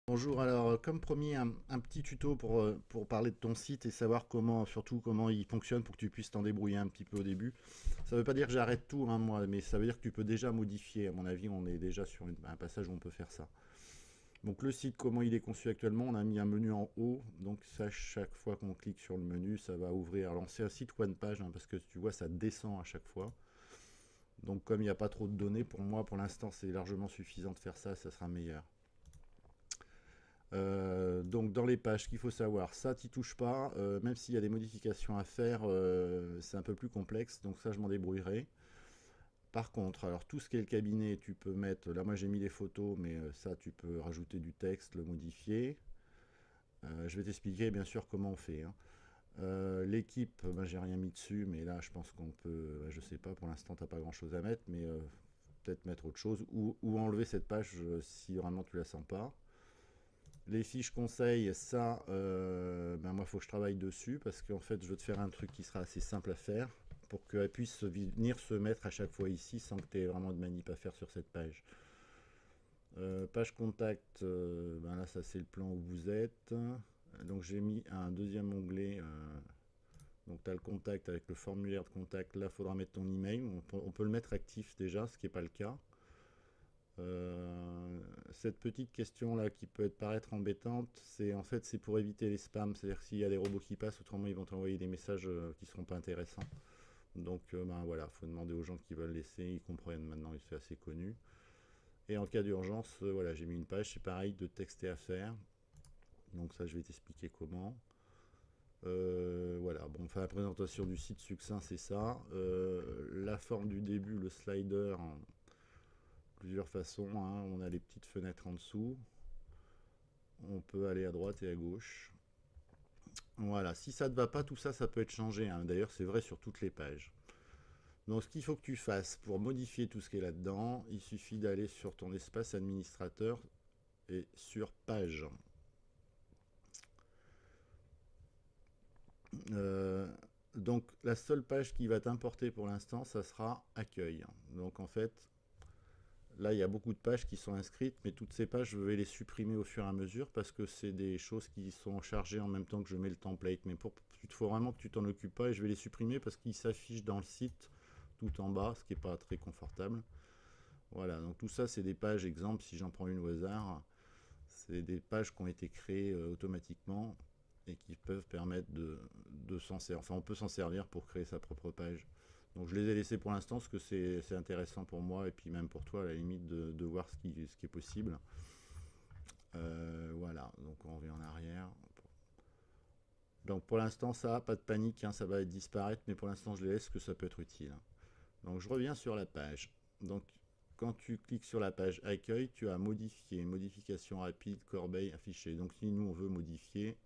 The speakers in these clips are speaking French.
Bonjour, alors comme promis, un petit tuto pour parler de ton site et savoir comment, surtout comment il fonctionne pour que tu puisses t'en débrouiller un petit peu au début. Ça veut pas dire que j'arrête tout, hein, moi, mais ça veut dire que tu peux déjà modifier. À mon avis, on est déjà sur un passage où on peut faire ça. Donc le site, comment il est conçu actuellement, on a mis un menu en haut. Donc ça, chaque fois qu'on clique sur le menu, ça va ouvrir. Alors c'est un site one page, hein, parce que tu vois, ça descend à chaque fois. Donc comme il n'y a pas trop de données, pour moi, pour l'instant, c'est largement suffisant de faire ça, ça sera meilleur. Donc dans les pages, qu'il faut savoir, ça t'y touches pas, même s'il y a des modifications à faire, c'est un peu plus complexe, donc ça je m'en débrouillerai. Par contre, alors tout ce qui est le cabinet, tu peux mettre, là moi j'ai mis les photos, mais ça tu peux rajouter du texte, le modifier. Je vais t'expliquer bien sûr comment on fait, hein. L'équipe, ben, j'ai rien mis dessus, mais là je pense qu'on peut, je sais pas, pour l'instant t'as pas grand chose à mettre, mais peut-être mettre autre chose, ou enlever cette page si vraiment tu la sens pas. Les fiches conseils, ça, ben moi, il faut que je travaille dessus parce qu'en fait, je veux te faire un truc qui sera assez simple à faire pour qu'elle puisse venir se mettre à chaque fois ici sans que tu aies vraiment de manip à faire sur cette page. Page contact, ben là, ça c'est le plan où vous êtes. Donc j'ai mis un deuxième onglet. Donc tu as le contact avec le formulaire de contact. Là, il faudra mettre ton email. On peut le mettre actif déjà, ce qui n'est pas le cas. Cette petite question là qui peut paraître embêtante, c'est en fait c'est pour éviter les spams, c'est-à-dire que s'il y a des robots qui passent, autrement ils vont t'envoyer des messages qui seront pas intéressants. Donc ben voilà, faut demander aux gens qui veulent laisser, ils comprennent maintenant, c'est assez connu. Et en cas d'urgence, voilà, j'ai mis une page, c'est pareil de texte et à faire. Donc ça je vais t'expliquer comment. Voilà, bon, enfin la présentation du site succinct c'est ça. La forme du début, le slider, en plusieurs façons, hein. On a les petites fenêtres en dessous. On peut aller à droite et à gauche. Voilà, si ça ne te va pas, tout ça, ça peut être changé, hein. D'ailleurs, c'est vrai sur toutes les pages. Donc, ce qu'il faut que tu fasses pour modifier tout ce qui est là-dedans, il suffit d'aller sur ton espace administrateur et sur page. Euh, donc, la seule page qui va t'importer pour l'instant, ça sera accueil. Donc, en fait, là, il y a beaucoup de pages qui sont inscrites, mais toutes ces pages, je vais les supprimer au fur et à mesure parce que c'est des choses qui sont chargées en même temps que je mets le template. Mais il faut vraiment que tu t'en occupes pas et je vais les supprimer parce qu'ils s'affichent dans le site tout en bas, ce qui n'est pas très confortable. Voilà, donc tout ça, c'est des pages, exemple, si j'en prends une au hasard, c'est des pages qui ont été créées automatiquement et qui peuvent permettre de s'en servir. Enfin, on peut s'en servir pour créer sa propre page. Donc je les ai laissés pour l'instant parce que c'est intéressant pour moi et puis même pour toi à la limite de voir ce qui est possible. Voilà, donc on revient en arrière. Donc pour l'instant ça, pas de panique, hein, ça va disparaître, mais pour l'instant je les laisse, que ça peut être utile. Donc je reviens sur la page. Donc quand tu cliques sur la page accueil, tu as modifier, modification rapide, corbeille, affiché. Donc si nous on veut modifier,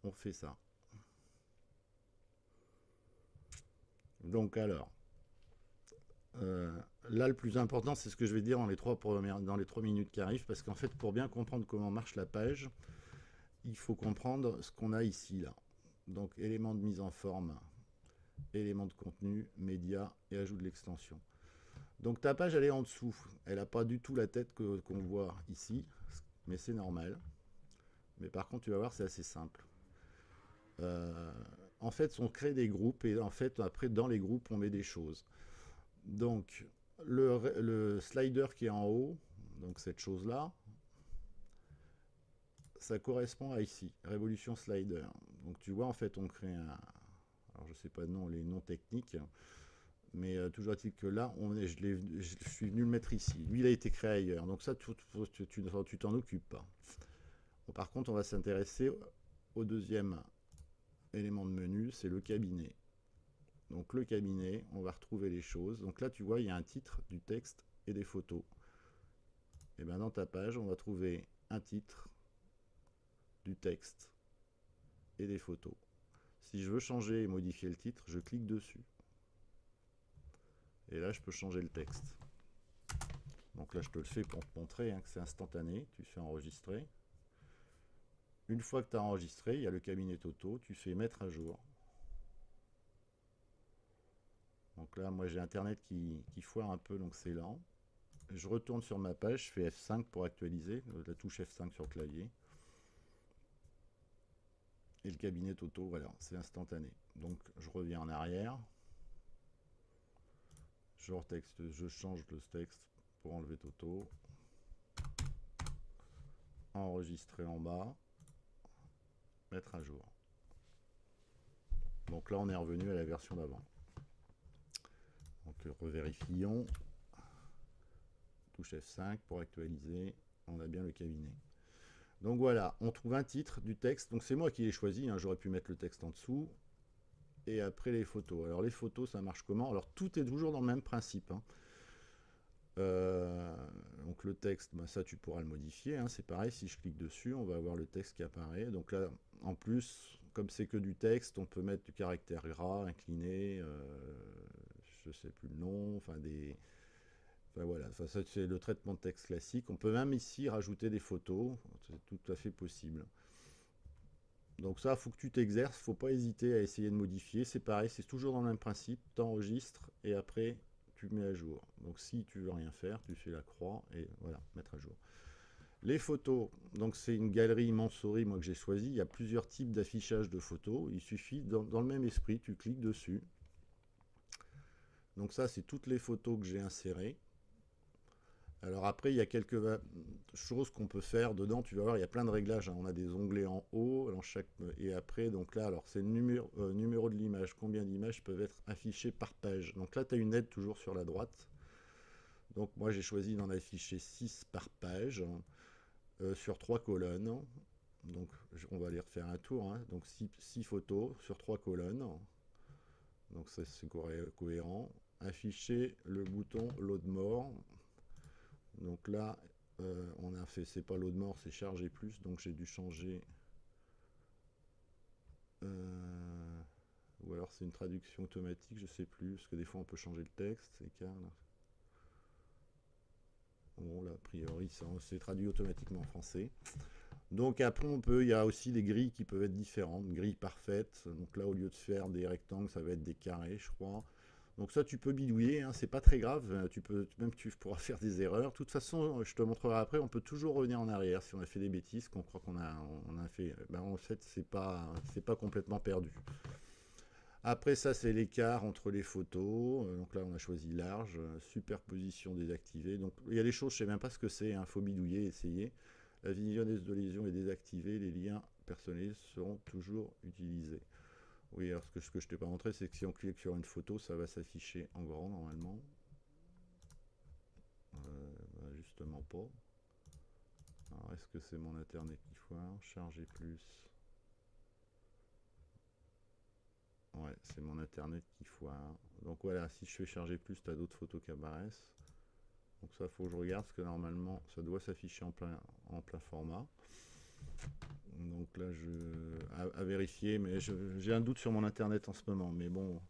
on fait ça. Donc alors, Euh, là, le plus important, c'est ce que je vais dire dans les 3 minutes qui arrivent, parce qu'en fait, pour bien comprendre comment marche la page, il faut comprendre ce qu'on a ici, là. Donc, éléments de mise en forme, éléments de contenu, médias et ajout de l'extension. Donc, ta page, elle est en dessous. Elle n'a pas du tout la tête qu'on voit ici, mais c'est normal. Mais par contre, tu vas voir, c'est assez simple. Euh, En fait, on crée des groupes et en fait, après, dans les groupes, on met des choses. Donc, le slider qui est en haut, donc cette chose-là, ça correspond à ici, Révolution Slider. Donc tu vois, en fait, on crée un... Alors je sais pas les noms techniques, mais toujours est-il que là, je suis venu le mettre ici. Lui, il a été créé ailleurs. Donc ça, tu t'en occupes pas. Bon, par contre, on va s'intéresser au deuxième élément de menu, c'est le cabinet. Donc le cabinet, on va retrouver les choses. Donc là, tu vois, il y a un titre, du texte et des photos. Et bien dans ta page, on va trouver un titre, du texte et des photos. Si je veux changer et modifier le titre, je clique dessus. Et là, je peux changer le texte. Donc là, je te le fais pour te montrer, hein, que c'est instantané. Tu fais enregistrer. Une fois que tu as enregistré, il y a le cabinet Toto. Tu fais mettre à jour. Donc là, moi, j'ai Internet qui foire un peu, donc c'est lent. Je retourne sur ma page, je fais F5 pour actualiser, la touche F5 sur le clavier. Et le cabinet Toto, voilà, c'est instantané. Donc je reviens en arrière. Je change le texte pour enlever Toto. Enregistrer en bas. Mettre à jour. Donc là, on est revenu à la version d'avant. Donc revérifions. Touche F5 pour actualiser. On a bien le cabinet. Donc voilà, on trouve un titre du texte. Donc c'est moi qui l'ai choisi. Hein. J'aurais pu mettre le texte en dessous. Et après les photos. Alors les photos, ça marche comment? Alors tout est toujours dans le même principe. Hein. Donc le texte, bah, ça tu pourras le modifier. Hein. C'est pareil, si je clique dessus, on va avoir le texte qui apparaît. Donc là, en plus, comme c'est que du texte, on peut mettre du caractère gras, incliné, je sais plus le nom, enfin des... Enfin voilà, enfin, ça c'est le traitement de texte classique. On peut même ici rajouter des photos, c'est tout à fait possible. Donc ça, il faut que tu t'exerces, faut pas hésiter à essayer de modifier. C'est pareil, c'est toujours dans le même principe. Tu enregistres et après tu mets à jour. Donc si tu veux rien faire, tu fais la croix et voilà, mettre à jour. Les photos, donc c'est une galerie Mansory moi que j'ai choisi. Il y a plusieurs types d'affichage de photos. Il suffit, dans le même esprit, tu cliques dessus. Donc ça, c'est toutes les photos que j'ai insérées. Alors après, il y a quelques choses qu'on peut faire dedans. Tu vas voir, il y a plein de réglages. Hein. On a des onglets en haut, et après, donc là, alors c'est le numéro de l'image. Combien d'images peuvent être affichées par page? Donc là, tu as une aide toujours sur la droite. Donc moi, j'ai choisi d'en afficher 6 par page sur 3 colonnes. Donc on va les refaire un tour. Hein. Donc 6 photos sur 3 colonnes. Donc ça, c'est cohérent. Afficher le bouton Load More. Donc là, on a fait, c'est pas load more, c'est charger plus, donc j'ai dû changer. Ou alors c'est une traduction automatique, je sais plus, parce que des fois on peut changer le texte, écart. Là. Bon, là, a priori, c'est traduit automatiquement en français. Donc après, il y a aussi des grilles qui peuvent être différentes, grilles parfaites. Donc là, au lieu de faire des rectangles, ça va être des carrés, je crois. Donc ça, tu peux bidouiller, hein, c'est pas très grave. Tu pourras faire des erreurs. De toute façon, je te montrerai après. On peut toujours revenir en arrière si on a fait des bêtises, qu'on croit qu'on a fait. Ben, en fait, c'est pas complètement perdu. Après ça, c'est l'écart entre les photos. Donc là, on a choisi large, superposition désactivée. Donc il y a des choses, je sais même pas ce que c'est. Il faut bidouiller, essayer. La visionneuse de lésion est désactivée. Les liens personnalisés seront toujours utilisés. Oui, alors ce que je t'ai pas montré, c'est que si on clique sur une photo, ça va s'afficher en grand normalement. Justement pas. Alors, est-ce que c'est mon internet qui foire? Charger plus. Ouais, c'est mon internet qui foire. Donc voilà, si je fais charger plus, tu as d'autres photos qui apparaissent. Donc ça, faut que je regarde, parce que normalement, ça doit s'afficher en plein format. Donc là, à vérifier, mais j'ai un doute sur mon internet en ce moment, mais bon.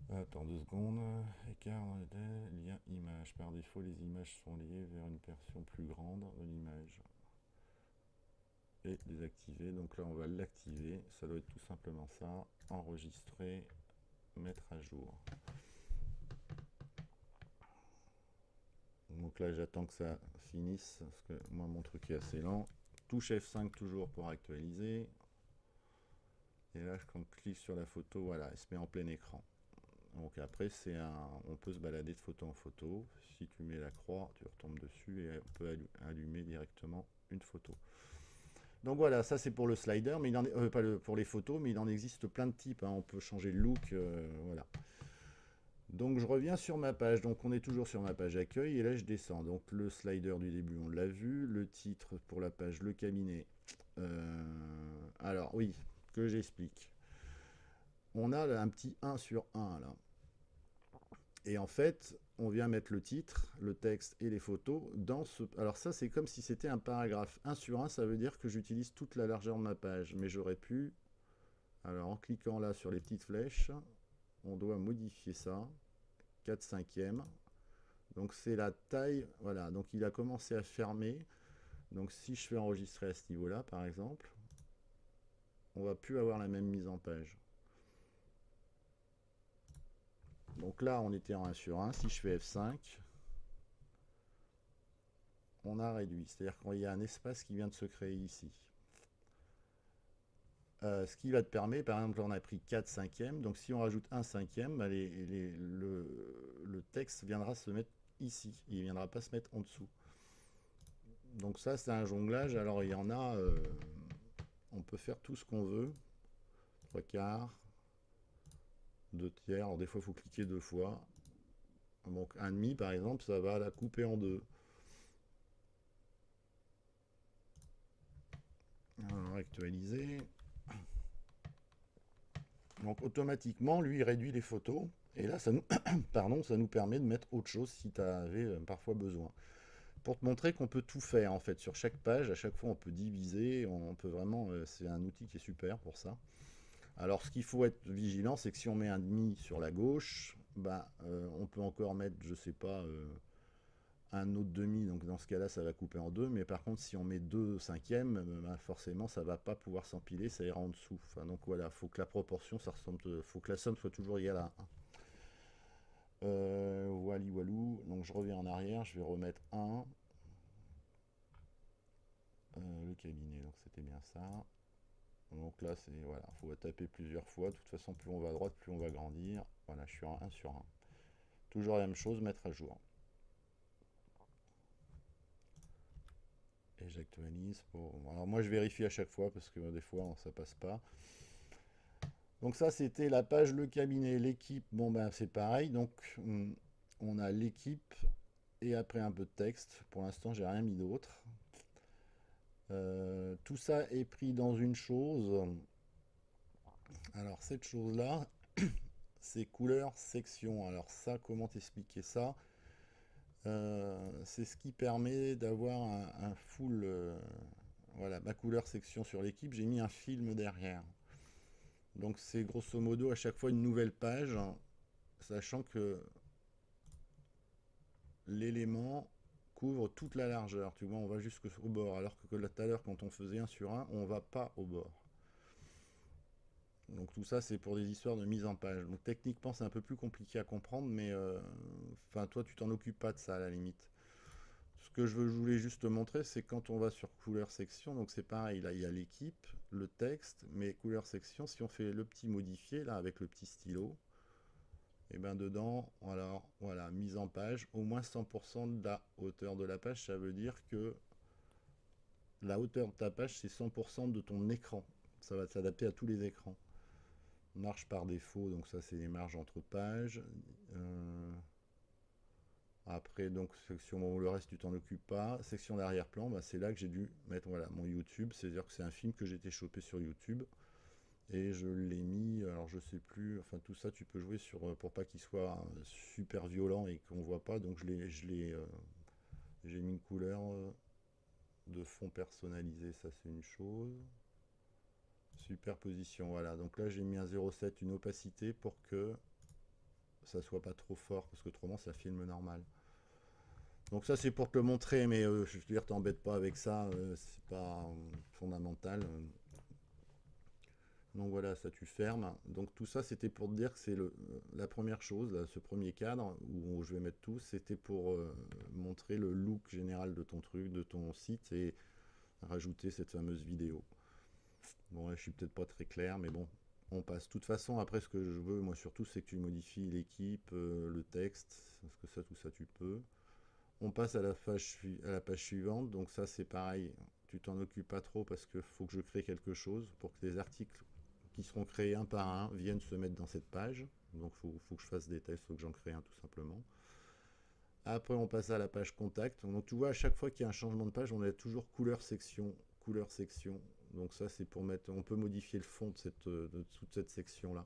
Attends 2 secondes. Écart lien image. Par défaut, les images sont liées vers une version plus grande de l'image. Et désactiver. Donc là, on va l'activer. Ça doit être tout simplement ça. Enregistrer, mettre à jour. Donc là, j'attends que ça finisse, parce que moi, mon truc est assez lent. Touche F5 toujours pour actualiser. Et là, quand je clique sur la photo, voilà, elle se met en plein écran. Donc après, on peut se balader de photo en photo. Si tu mets la croix, tu retombes dessus et on peut allumer directement une photo. Donc voilà, ça c'est pour le slider, mais pas pour les photos, mais il en existe plein de types. Hein. On peut changer le look, voilà. Donc je reviens sur ma page. Donc on est toujours sur ma page accueil et là je descends. Donc le slider du début, on l'a vu. Le titre pour la page, le cabinet. Alors oui, que j'explique. On a là un petit 1 sur 1 là. Et en fait, on vient mettre le titre, le texte et les photos dans ce... Alors ça, c'est comme si c'était un paragraphe. 1 sur 1, ça veut dire que j'utilise toute la largeur de ma page. Mais j'aurais pu... Alors en cliquant là sur les petites flèches, on doit modifier ça. 4/5. Donc c'est la taille... Voilà, donc il a commencé à fermer. Donc si je fais enregistrer à ce niveau-là, par exemple, on va plus avoir la même mise en page. Donc là, on était en 1 sur 1. Si je fais F5, on a réduit. C'est-à-dire qu'il y a un espace qui vient de se créer ici. Ce qui va te permettre, par exemple, on a pris 4 cinquièmes, donc si on rajoute un cinquième, bah, le texte viendra se mettre ici, il ne viendra pas se mettre en dessous. Donc ça, c'est un jonglage. Alors, il y en a, on peut faire tout ce qu'on veut. 3 quarts, 2 tiers, alors des fois, il faut cliquer 2 fois. Donc, un demi, par exemple, ça va la couper en deux. Alors, actualiser. Donc automatiquement, lui, il réduit les photos. Et là, ça nous, pardon, ça nous permet de mettre autre chose si tu avais parfois besoin. Pour te montrer qu'on peut tout faire en fait sur chaque page, à chaque fois on peut diviser, on peut vraiment, c'est un outil qui est super pour ça. Alors ce qu'il faut être vigilant, c'est que si on met un demi sur la gauche, bah, on peut encore mettre, je sais pas, un autre demi, donc dans ce cas-là ça va couper en deux, mais par contre si on met 2 cinquièmes, bah, forcément ça va pas pouvoir s'empiler, ça ira en dessous. Enfin, donc voilà, faut que la proportion, ça ressemble, faut que la somme soit toujours égale à 1. Wally Walou, donc je reviens en arrière, je vais remettre 1. Le cabinet, donc c'était bien ça. Donc là, c'est voilà, faut taper plusieurs fois. De toute façon, plus on va à droite, plus on va grandir. Voilà, je suis en 1 sur 1. Toujours la même chose, mettre à jour. Et j'actualise pour. Alors moi, je vérifie à chaque fois parce que des fois, ça passe pas. Donc ça, c'était la page le cabinet, l'équipe. Bon ben, c'est pareil. Donc on a l'équipe et après un peu de texte. Pour l'instant, j'ai rien mis d'autre. Tout ça est pris dans une chose. Alors cette chose-là, c'est couleur section. Alors ça, comment t'expliquer ça? C'est ce qui permet d'avoir un full, voilà, ma couleur section sur l'équipe. J'ai mis un film derrière. Donc c'est grosso modo à chaque fois une nouvelle page, hein, sachant que l'élément couvre toute la largeur. Tu vois, on va jusqu'au bord, alors que là, tout à l'heure, quand on faisait un sur un, on va pas au bord. Donc tout ça, c'est pour des histoires de mise en page. Donc techniquement, c'est un peu plus compliqué à comprendre, mais enfin, toi, tu t'en occupes pas de ça à la limite. Ce que je voulais juste te montrer, c'est quand on va sur couleur section, donc c'est pareil, là, il y a l'équipe, le texte, mais couleur section, si on fait le petit modifié, là, avec le petit stylo, et bien dedans, voilà, mise en page, au moins 100% de la hauteur de la page, ça veut dire que la hauteur de ta page, c'est 100% de ton écran. Ça va s'adapter à tous les écrans. Marge par défaut, donc ça c'est les marges entre pages. Après, donc section, le reste tu t'en occupes pas. Section d'arrière-plan, bah, c'est là que j'ai dû mettre voilà, mon YouTube. C'est-à-dire que c'est un film que j'ai été chopé sur YouTube. Et je l'ai mis, alors je sais plus, enfin tout ça tu peux jouer sur pour pas qu'il soit super violent et qu'on voit pas. Donc j'ai mis une couleur de fond personnalisé, ça c'est une chose. Superposition, voilà. Donc là j'ai mis un 0,7, une opacité pour que ça soit pas trop fort parce que autrement ça filme normal. Donc ça c'est pour te le montrer, mais je veux dire t'embête pas avec ça, c'est pas fondamental. Donc voilà, ça tu fermes. Donc tout ça c'était pour te dire que c'est la première chose, là, ce premier cadre où je vais mettre tout, c'était pour montrer le look général de ton truc, de ton site et rajouter cette fameuse vidéo. Bon là, je suis peut-être pas très clair, mais bon, on passe. De toute façon, après ce que je veux, moi surtout, c'est que tu modifies l'équipe, le texte, parce que ça, tout ça tu peux. On passe à la page suivante, donc ça c'est pareil, tu t'en occupes pas trop parce qu'il faut que je crée quelque chose pour que les articles qui seront créés un par un viennent se mettre dans cette page. Donc faut que je fasse des tests, il faut que j'en crée un tout simplement. Après on passe à la page contact. Donc tu vois à chaque fois qu'il y a un changement de page, on a toujours couleur section, couleur section. Donc ça c'est pour mettre, on peut modifier le fond de toute cette section là.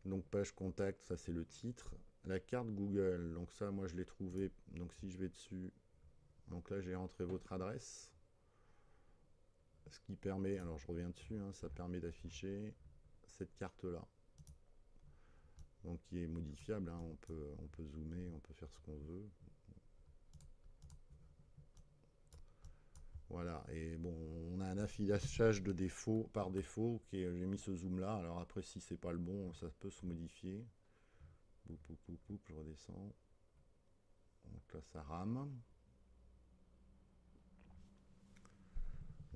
Donc page contact, ça c'est le titre. La carte Google, donc ça moi je l'ai trouvé, donc si je vais dessus, donc là j'ai rentré votre adresse, ce qui permet, alors je reviens dessus, hein, ça permet d'afficher cette carte là, donc qui est modifiable, hein, on peut zoomer, on peut faire ce qu'on veut. Voilà, et bon, on a un affichage de défaut, par défaut, qui j'ai mis ce zoom là, alors après si c'est pas le bon, ça peut se modifier. Poup, poup, poup, poup, je redescends. Donc là ça rame.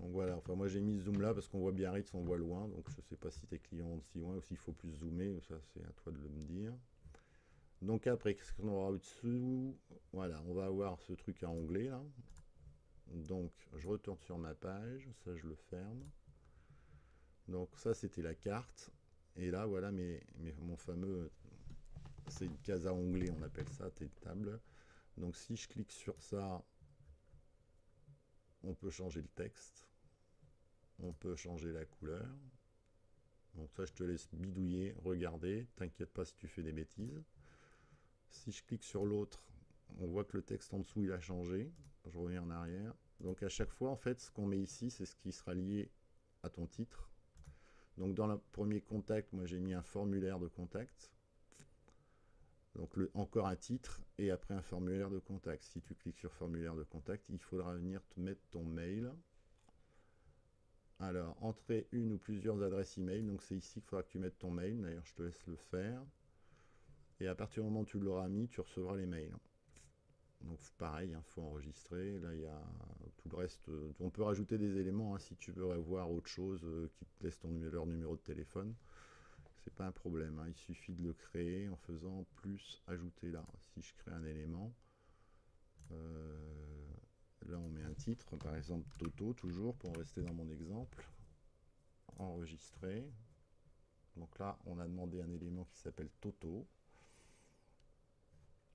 Donc voilà, enfin moi j'ai mis ce zoom là parce qu'on voit Biarritz, on voit loin, donc je sais pas si tes clients ont si loin ou s'il faut plus zoomer, ça c'est à toi de le me dire. Donc après, qu'est-ce qu'on aura au-dessous? Voilà, on va avoir ce truc à onglet là. Donc je retourne sur ma page, ça je le ferme. Donc ça c'était la carte. Et là voilà mon fameux, c'est une case à onglet, on appelle ça, tes tables. Donc si je clique sur ça, on peut changer le texte. On peut changer la couleur. Donc ça je te laisse bidouiller, regarder, t'inquiète pas si tu fais des bêtises. Si je clique sur l'autre, on voit que le texte en dessous il a changé. Je reviens en arrière. Donc à chaque fois en fait ce qu'on met ici c'est ce qui sera lié à ton titre. Donc dans le premier contact, moi j'ai mis un formulaire de contact. Donc encore un titre et après un formulaire de contact. Si tu cliques sur formulaire de contact, il faudra venir te mettre ton mail. Alors, entrer une ou plusieurs adresses email. Donc c'est ici qu'il faudra que tu mettes ton mail. D'ailleurs, je te laisse le faire. Et à partir du moment où tu l'auras mis, tu recevras les mails. Donc pareil, il faut enregistrer. Là, il y a tout le reste. On peut rajouter des éléments si tu veux voir autre chose qui te laisse leur numéro de téléphone. C'est pas un problème, il suffit de le créer en faisant plus ajouter là. Si je crée un élément, là on met un titre, par exemple Toto, toujours pour rester dans mon exemple, enregistrer. Donc là on a demandé un élément qui s'appelle Toto.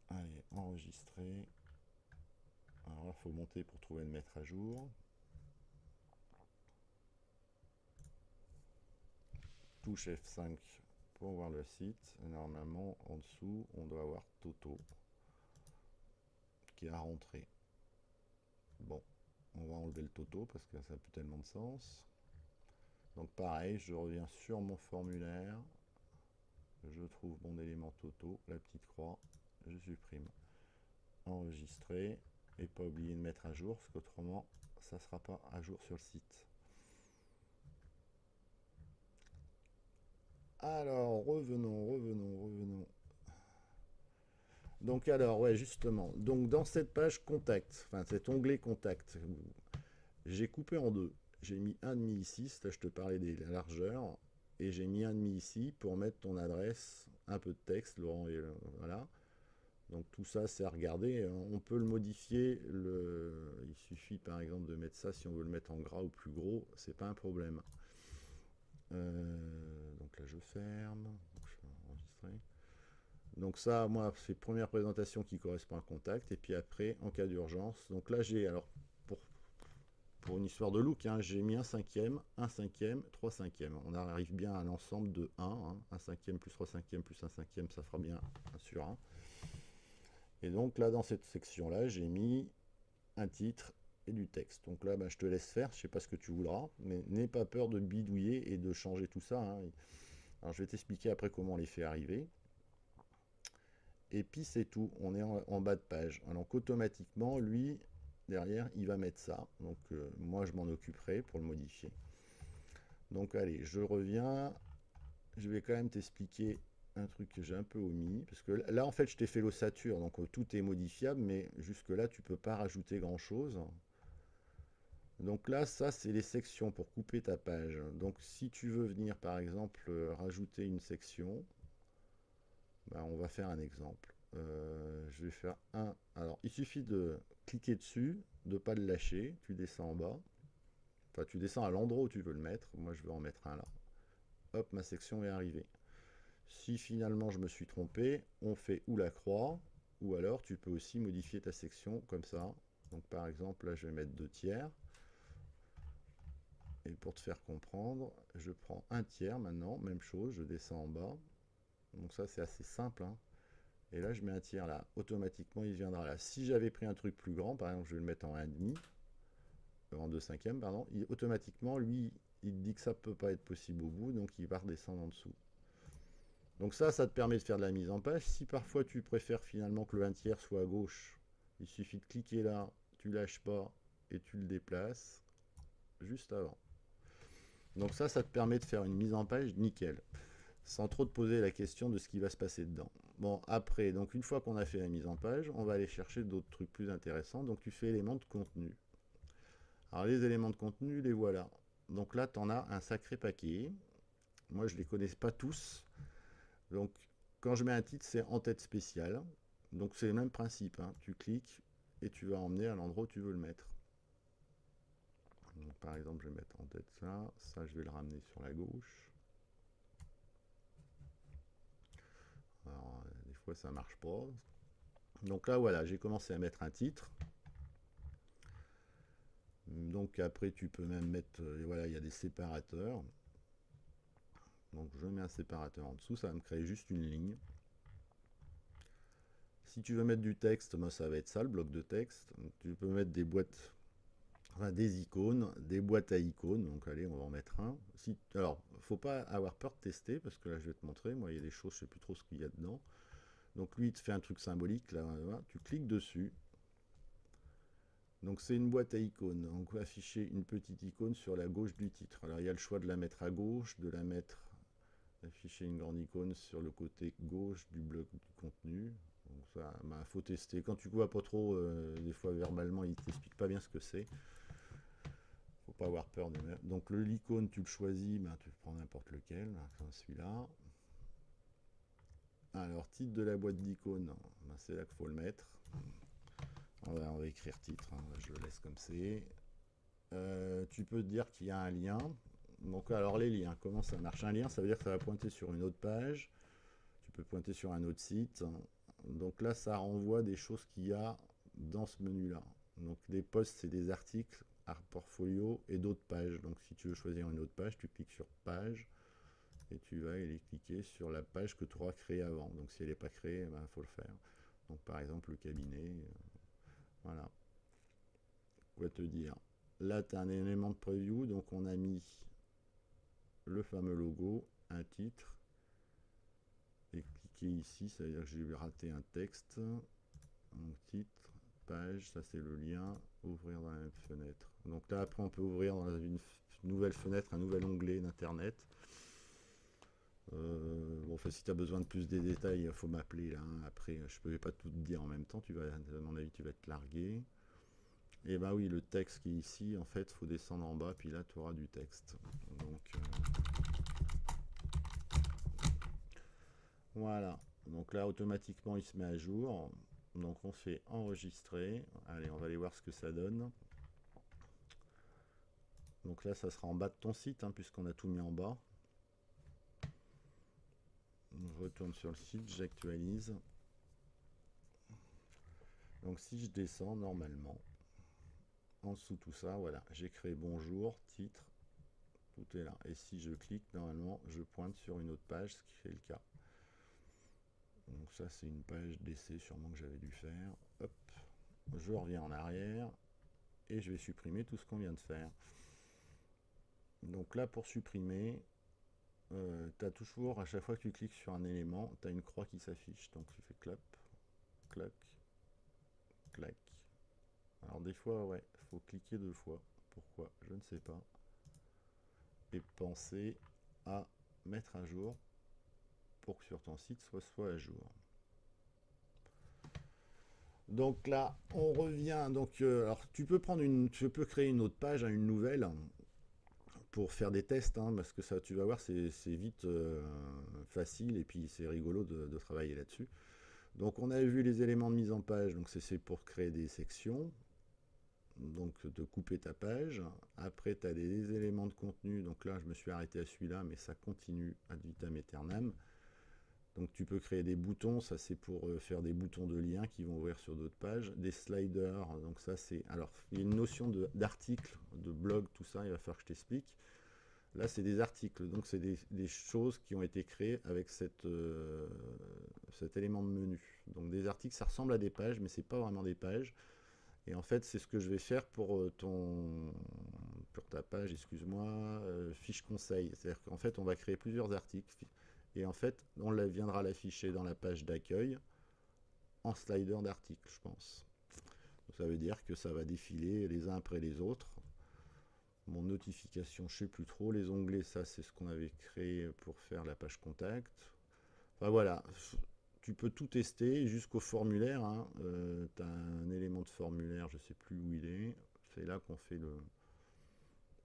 Allez, enregistrer. Alors là il faut monter pour trouver le mettre à jour. Touche F5 pour voir le site. Et normalement en dessous on doit avoir Toto qui a rentré. Bon, on va enlever le Toto parce que ça n'a plus tellement de sens. Donc pareil, je reviens sur mon formulaire, je trouve mon élément Toto, la petite croix, je supprime. Enregistrer, et pas oublier de mettre à jour, parce qu'autrement, ça ne sera pas à jour sur le site. Alors, revenons. Donc alors, ouais, justement, donc dans cette page contact, enfin cet onglet contact, j'ai coupé en deux. J'ai mis un demi ici, là je te parlais des largeurs, et j'ai mis un demi ici pour mettre ton adresse, un peu de texte, Laurent, et voilà. Donc tout ça c'est à regarder, on peut le modifier, il suffit par exemple de mettre ça, si on veut le mettre en gras ou plus gros, c'est pas un problème. Donc là je ferme, donc je vais enregistrer. Donc ça, moi, c'est première présentation qui correspond à contact, et puis après, en cas d'urgence, donc là j'ai, alors, pour une histoire de look, j'ai mis un cinquième, 3 cinquièmes. On arrive bien à un ensemble de 1, un cinquième plus 3 cinquièmes plus un cinquième, ça fera bien 1 sur 1. Et donc là, dans cette section-là, j'ai mis un titre et du texte. Donc là, je te laisse faire, je sais pas ce que tu voudras, mais n'aie pas peur de bidouiller et de changer tout ça. Alors je vais t'expliquer après comment on les fait arriver. Et puis c'est tout, on est en bas de page. Donc automatiquement, lui, derrière, il va mettre ça. Donc moi, je m'en occuperai pour le modifier. Donc allez, je reviens. Je vais quand même t'expliquer un truc que j'ai un peu omis. Parce que là, en fait, je t'ai fait l'ossature. Donc tout est modifiable, mais jusque-là, tu peux pas rajouter grand-chose. Donc là, ça, c'est les sections pour couper ta page. Donc si tu veux venir, par exemple, rajouter une section, on va faire un exemple. Je vais faire un. Alors, il suffit de cliquer dessus, de ne pas le lâcher. Tu descends en bas. Enfin, tu descends à l'endroit où tu veux le mettre. Moi, je vais en mettre un là. Hop, ma section est arrivée. Si finalement je me suis trompé, on fait ou la croix, ou alors tu peux aussi modifier ta section comme ça. Donc par exemple, là, je vais mettre 2 tiers. Et pour te faire comprendre, je prends 1 tiers maintenant, même chose, je descends en bas. Donc ça, c'est assez simple, Et là, je mets 1 tiers là. Automatiquement, il viendra là. Si j'avais pris un truc plus grand, par exemple, je vais le mettre en 1,5, en 2 cinquièmes, pardon, automatiquement, lui, il dit que ça ne peut pas être possible au bout, donc il va redescendre en dessous. Donc ça te permet de faire de la mise en page. Si parfois tu préfères finalement que le 1 tiers soit à gauche, il suffit de cliquer là, tu lâches pas, et tu le déplaces juste avant. Donc ça te permet de faire une mise en page nickel, sans trop te poser la question de ce qui va se passer dedans. Bon, après, donc une fois qu'on a fait la mise en page, on va aller chercher d'autres trucs plus intéressants. Donc tu fais éléments de contenu. Alors les éléments de contenu, les voilà. Donc là, tu en as un sacré paquet. Moi, je ne les connais pas tous. Donc, quand je mets un titre, c'est en tête spéciale. Donc, c'est le même principe, hein. Tu cliques et tu vas emmener à l'endroit où tu veux le mettre. Donc, par exemple, je vais mettre en tête ça. Ça, je vais le ramener sur la gauche. Alors, des fois, ça marche pas. Donc là, voilà, j'ai commencé à mettre un titre. Donc, après, tu peux même mettre... voilà, il y a des séparateurs. Donc, je mets un séparateur en dessous. Ça va me créer juste une ligne. Si tu veux mettre du texte, moi, ça va être ça, le bloc de texte. Donc, tu peux mettre des boîtes... Enfin, des icônes, des boîtes à icônes. Donc allez, on va en mettre un. Si, alors, faut pas avoir peur de tester parce que là, je vais te montrer. Moi, il y a des choses, je sais plus trop ce qu'il y a dedans. Donc lui, il te fait un truc symbolique. Là, voilà, tu cliques dessus. Donc c'est une boîte à icônes. On va afficher une petite icône sur la gauche du titre. Alors il y a le choix de la mettre à gauche, de la mettre, afficher une grande icône sur le côté gauche du bloc du contenu. Donc ça, bah, faut tester. Quand tu vois pas trop, des fois verbalement, il t'explique pas bien ce que c'est. Faut pas avoir peur de mettre. Donc l'icône, tu le choisis, ben, tu prends n'importe lequel, enfin celui-là. Alors titre de la boîte d'icônes, ben, c'est là qu'il faut le mettre. On va écrire titre, hein, je le laisse comme c'est. Tu peux dire qu'il y a un lien. Donc alors les liens, comment ça marche? Un lien, ça veut dire que ça va pointer sur une autre page. Tu peux pointer sur un autre site. Donc là, ça renvoie des choses qu'il y a dans ce menu-là. Donc des posts, c'est des articles, art portfolio et d'autres pages. Donc si tu veux choisir une autre page, tu cliques sur page et tu vas aller cliquer sur la page que tu auras créée avant. Donc si elle n'est pas créée, il faut le faire. Donc par exemple le cabinet. Voilà. Quoi te dire? Là, tu as un élément de preview, donc on a mis le fameux logo, un titre, et cliquer ici, ça veut dire que j'ai raté un texte. Donc titre, page, ça c'est le lien, ouvrir dans la même fenêtre. Donc là, après, on peut ouvrir dans une nouvelle fenêtre, un nouvel onglet d'internet. Bon, enfin, si tu as besoin de plus des détails, il faut m'appeler là, hein. Après, je ne peux pas tout te dire en même temps, à mon avis, tu vas te larguer. Et bah oui, le texte qui est ici, en fait, il faut descendre en bas, puis là, tu auras du texte. Donc, voilà. Donc là, automatiquement, il se met à jour. Donc, on fait enregistrer. Allez, on va aller voir ce que ça donne. Donc là, ça sera en bas de ton site, hein, puisqu'on a tout mis en bas. Je retourne sur le site, j'actualise. Donc si je descends, normalement, en dessous tout ça, voilà, j'ai créé bonjour, titre, tout est là. Et si je clique, normalement, je pointe sur une autre page, ce qui est le cas. Donc ça, c'est une page d'essai sûrement que j'avais dû faire. Hop, je reviens en arrière et je vais supprimer tout ce qu'on vient de faire. Donc là, pour supprimer, tu as toujours, à chaque fois que tu cliques sur un élément, tu as une croix qui s'affiche. Donc tu fais clap, clac, clac. Alors des fois, ouais, il faut cliquer deux fois. Pourquoi? Je ne sais pas. Et penser à mettre à jour pour que sur ton site soit à jour. Donc là, on revient. Donc, alors tu peux créer une autre page, hein, une nouvelle, pour faire des tests, hein, parce que ça, tu vas voir, c'est vite facile et puis c'est rigolo de travailler là-dessus. Donc, on a vu les éléments de mise en page. Donc, c'est pour créer des sections. Donc, de couper ta page. Après, tu as des éléments de contenu. Donc là, je me suis arrêté à celui-là, mais ça continue ad vitam aeternam. Donc tu peux créer des boutons, ça c'est pour faire des boutons de lien qui vont ouvrir sur d'autres pages. Des sliders, donc ça c'est... Alors il y a une notion d'article, de blog, tout ça, il va falloir que je t'explique. Là c'est des articles, donc c'est des choses qui ont été créées avec cet élément de menu. Donc des articles, ça ressemble à des pages, mais c'est pas vraiment des pages. Et en fait c'est ce que je vais faire pour ta page, excuse-moi, fiche conseil. C'est-à-dire qu'en fait on va créer plusieurs articles. Et en fait, on viendra l'afficher dans la page d'accueil en slider d'articles, je pense. Donc, ça veut dire que ça va défiler les uns après les autres. Mon notification, je ne sais plus trop. Les onglets, ça, c'est ce qu'on avait créé pour faire la page contact. Enfin voilà, tu peux tout tester jusqu'au formulaire. Hein. Tu as un élément de formulaire, je ne sais plus où il est. C'est là qu'on fait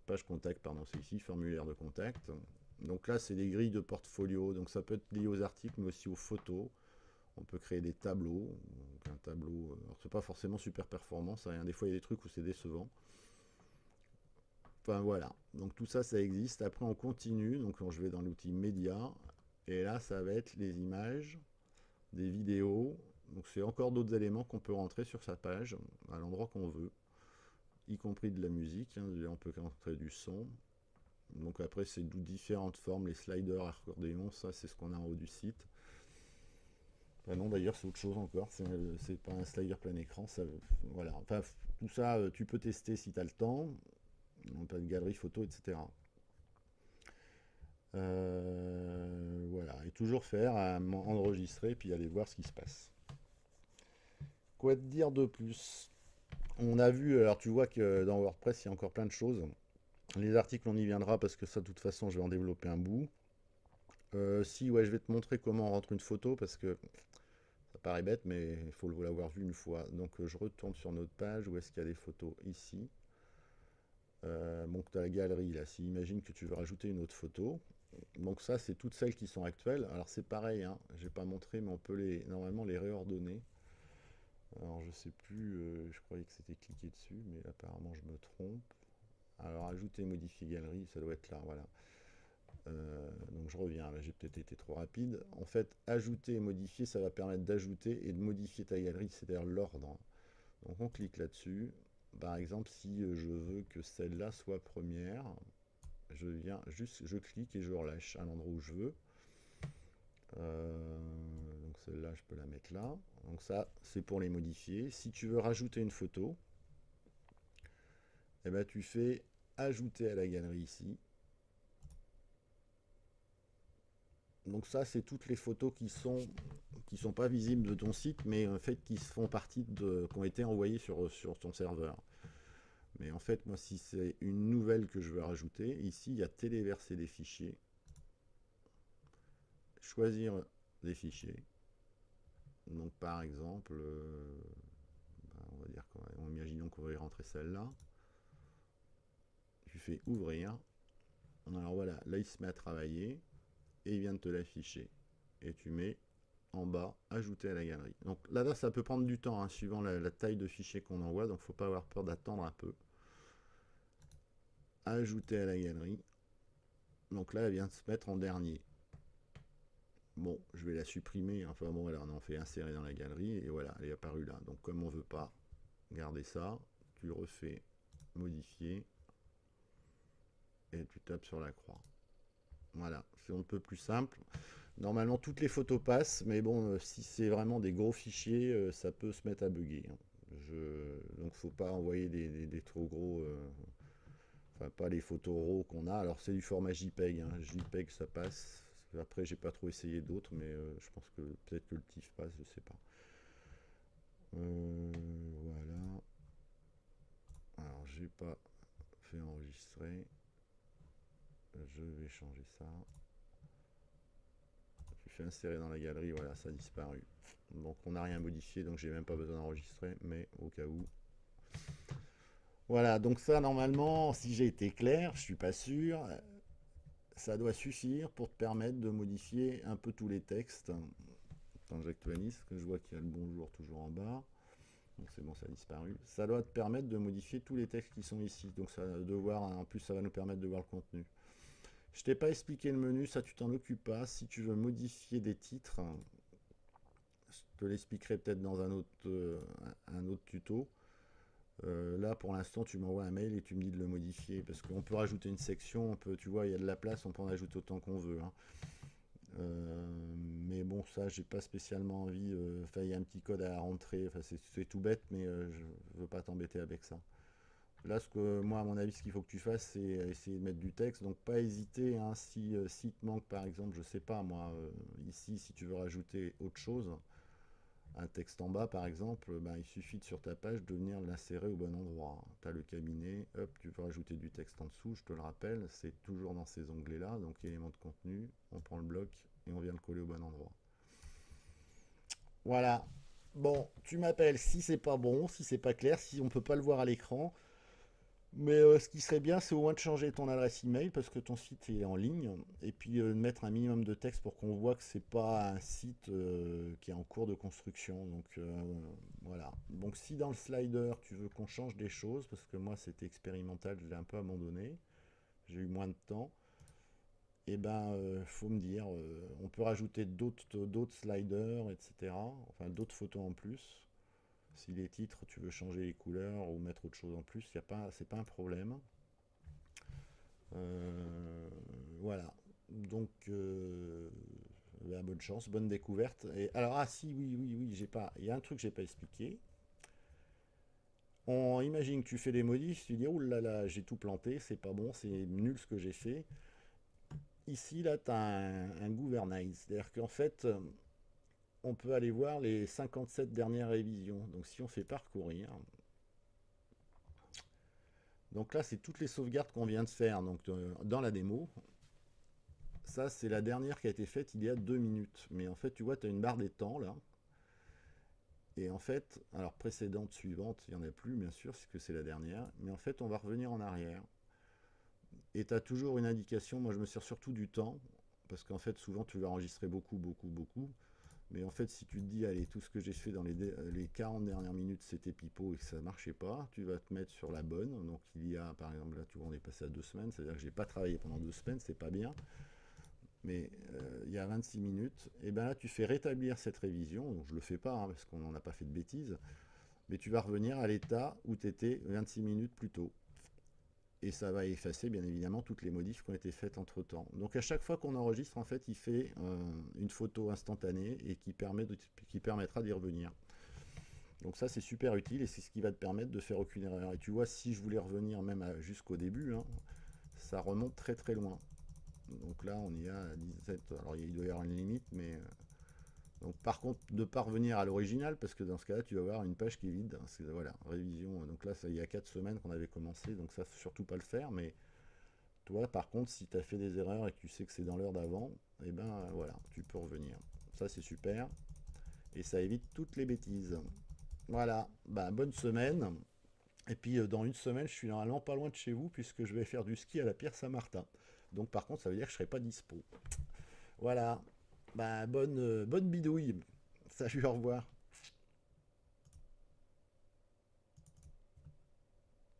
page contact, pardon, c'est ici, formulaire de contact. Donc là, c'est des grilles de portfolio, donc ça peut être lié aux articles, mais aussi aux photos. On peut créer des tableaux. Donc un tableau, alors c'est pas forcément super performant, ça, hein. Des fois, il y a des trucs où c'est décevant. Enfin voilà, donc tout ça, ça existe. Après, on continue, donc je vais dans l'outil média, et là, ça va être les images, des vidéos. Donc c'est encore d'autres éléments qu'on peut rentrer sur sa page, à l'endroit qu'on veut, y compris de la musique, hein. On peut rentrer du son. Donc après, c'est d'où différentes formes, les sliders, accordéon, ça c'est ce qu'on a en haut du site. Ah non, d'ailleurs, c'est autre chose encore, c'est pas un slider plein écran, ça, voilà. Enfin, tout ça, tu peux tester si tu as le temps. On peut une galerie photo, etc. Voilà, et toujours faire, enregistrer, puis aller voir ce qui se passe. Quoi te dire de plus? On a vu, alors tu vois que dans WordPress, il y a encore plein de choses. Les articles, on y viendra parce que ça, de toute façon, je vais en développer un bout. Si, ouais, je vais te montrer comment on rentre une photo parce que ça paraît bête, mais il faut l'avoir vu une fois. Donc, je retourne sur notre page. Où est-ce qu'il y a des photos? Ici. Bon, tu as la galerie là. Si imagine que tu veux rajouter une autre photo. Donc, ça, c'est toutes celles qui sont actuelles. Alors, c'est pareil, hein, j'ai pas montré, mais on peut normalement les réordonner. Alors, je sais plus, je croyais que c'était cliqué dessus, mais apparemment, je me trompe. Alors, ajouter, modifier galerie, ça doit être là, voilà. Donc je reviens, là j'ai peut-être été trop rapide. En fait, ajouter et modifier, ça va permettre d'ajouter et de modifier ta galerie, c'est-à-dire l'ordre. Donc on clique là-dessus. Par exemple, si je veux que celle-là soit première, je viens juste, je clique et je relâche à l'endroit où je veux. Donc celle-là, je peux la mettre là. Donc ça, c'est pour les modifier. Si tu veux rajouter une photo, eh ben, tu fais ajouter à la galerie ici. Donc ça, c'est toutes les photos qui sont pas visibles de ton site, mais en fait qui font partie qui ont été envoyées sur ton serveur. Mais en fait, moi, si c'est une nouvelle que je veux rajouter, ici, il y a téléverser des fichiers, choisir des fichiers. Donc par exemple, on va dire imaginons qu'on va y rentrer celle-là. Tu fais ouvrir. Alors voilà, là il se met à travailler et il vient de te l'afficher. Et tu mets en bas, ajouter à la galerie. Donc là, ça peut prendre du temps, hein, suivant la taille de fichier qu'on envoie, donc faut pas avoir peur d'attendre un peu. Ajouter à la galerie. Donc là, elle vient de se mettre en dernier. Bon, je vais la supprimer. Enfin bon, voilà, on en fait insérer dans la galerie et voilà, elle est apparue là. Donc comme on veut pas garder ça, tu refais modifier et tu tapes sur la croix. Voilà, c'est un peu plus simple. Normalement, toutes les photos passent, mais bon, si c'est vraiment des gros fichiers, ça peut se mettre à bugger, hein. Donc, faut pas envoyer des trop gros. Enfin, pas les photos RAW qu'on a. Alors, c'est du format JPEG, hein. JPEG, ça passe. Après, j'ai pas trop essayé d'autres, mais je pense que peut-être que le TIFF passe, je sais pas. Voilà. Alors, j'ai pas fait enregistrer. Je vais changer ça. Tu fais insérer dans la galerie, voilà, ça a disparu. Donc on n'a rien modifié, donc j'ai même pas besoin d'enregistrer, mais au cas où. Voilà, donc ça normalement, si j'ai été clair, je suis pas sûr, ça doit suffire pour te permettre de modifier un peu tous les textes. Quand j'actualise, que je vois qu'il y a le bonjour toujours en bas. Donc c'est bon, ça a disparu. Ça doit te permettre de modifier tous les textes qui sont ici. Donc ça de voir, en plus ça va nous permettre de voir le contenu. Je t'ai pas expliqué le menu, ça tu t'en occupes pas. Si tu veux modifier des titres, je te l'expliquerai peut-être dans un autre tuto. Là, pour l'instant, tu m'envoies un mail et tu me dis de le modifier parce qu'on peut rajouter une section, tu vois, il y a de la place, on peut en ajouter autant qu'on veut, hein. Mais bon, ça, j'ai pas spécialement envie. Enfin, il y a un petit code à rentrer. Enfin, c'est tout bête, mais je veux pas t'embêter avec ça. Là, moi, à mon avis, ce qu'il faut que tu fasses, c'est essayer de mettre du texte. Donc, pas hésiter, hein, si te manque, par exemple, je sais pas, moi, ici, si tu veux rajouter autre chose, un texte en bas par exemple, ben, il suffit de, sur ta page de venir l'insérer au bon endroit. Tu as le cabinet, hop, tu peux rajouter du texte en dessous, je te le rappelle, c'est toujours dans ces onglets là, donc éléments de contenu, on prend le bloc et on vient le coller au bon endroit. Voilà. Bon, tu m'appelles si c'est pas bon, si c'est pas clair, si on peut pas le voir à l'écran. Mais ce qui serait bien, c'est au moins de changer ton adresse email parce que ton site est en ligne et puis de mettre un minimum de texte pour qu'on voit que c'est pas un site qui est en cours de construction. Donc voilà. Donc si dans le slider tu veux qu'on change des choses, parce que moi c'était expérimental, je l'ai un peu abandonné, j'ai eu moins de temps, et ben faut me dire, on peut rajouter d'autres sliders, etc. Enfin d'autres photos en plus. Si les titres, tu veux changer les couleurs ou mettre autre chose en plus, y a pas, c'est pas un problème. Euh, voilà. Donc, bonne chance, bonne découverte. Et alors, ah si, oui, oui, oui, j'ai pas. Il y a un truc que j'ai pas expliqué. On imagine que tu fais des modifs, tu dis oh là là, j'ai tout planté, c'est pas bon, c'est nul ce que j'ai fait. Ici, là, tu as un gouvernail. C'est-à-dire qu'en fait, on peut aller voir les 57 dernières révisions. Donc, si on fait parcourir, donc là, c'est toutes les sauvegardes qu'on vient de faire donc, dans la démo. Ça, c'est la dernière qui a été faite il y a 2 minutes. Mais en fait, tu vois, tu as une barre des temps là. Et en fait, alors précédente, suivante, il n'y en a plus, bien sûr, c'est que c'est la dernière. Mais en fait, on va revenir en arrière. Et tu as toujours une indication. Moi, je me sers surtout du temps. Parce qu'en fait, souvent, tu vas enregistrer beaucoup, beaucoup, beaucoup. Mais en fait, si tu te dis, allez, tout ce que j'ai fait dans les 40 dernières minutes, c'était pipeau et que ça ne marchait pas, tu vas te mettre sur la bonne. Donc, il y a, par exemple, là, tu vois, on est passé à 2 semaines. C'est-à-dire que j'ai pas travaillé pendant 2 semaines, c'est pas bien. Mais il y a 26 minutes, et bien là tu fais rétablir cette révision, donc je le fais pas hein, parce qu'on n'en a pas fait de bêtises, mais tu vas revenir à l'état où tu étais 26 minutes plus tôt. Et ça va effacer bien évidemment toutes les modifs qui ont été faites entre temps. Donc à chaque fois qu'on enregistre, en fait, il fait une photo instantanée et qui permettra d'y revenir. Donc ça c'est super utile et c'est ce qui va te permettre de faire aucune erreur. Et tu vois, si je voulais revenir même jusqu'au début, hein, ça remonte très très loin. Donc là, on y a à 17. Alors il doit y avoir une limite, mais. Donc par contre, de parvenir à l'original, parce que dans ce cas-là, tu vas avoir une page qui est vide. C'est, voilà, révision. Donc là, ça, il y a 4 semaines qu'on avait commencé, donc ça, faut surtout pas le faire. Mais toi, par contre, si tu as fait des erreurs et que tu sais que c'est dans l'heure d'avant, et ben voilà, tu peux revenir. Ça, c'est super. Et ça évite toutes les bêtises. Voilà, bah, bonne semaine. Et puis dans une semaine, je suis normalement pas loin de chez vous, puisque je vais faire du ski à la Pierre Saint-Martin. Donc par contre, ça veut dire que je serai pas dispo. Voilà. Bah, bonne bidouille. Salut, au revoir.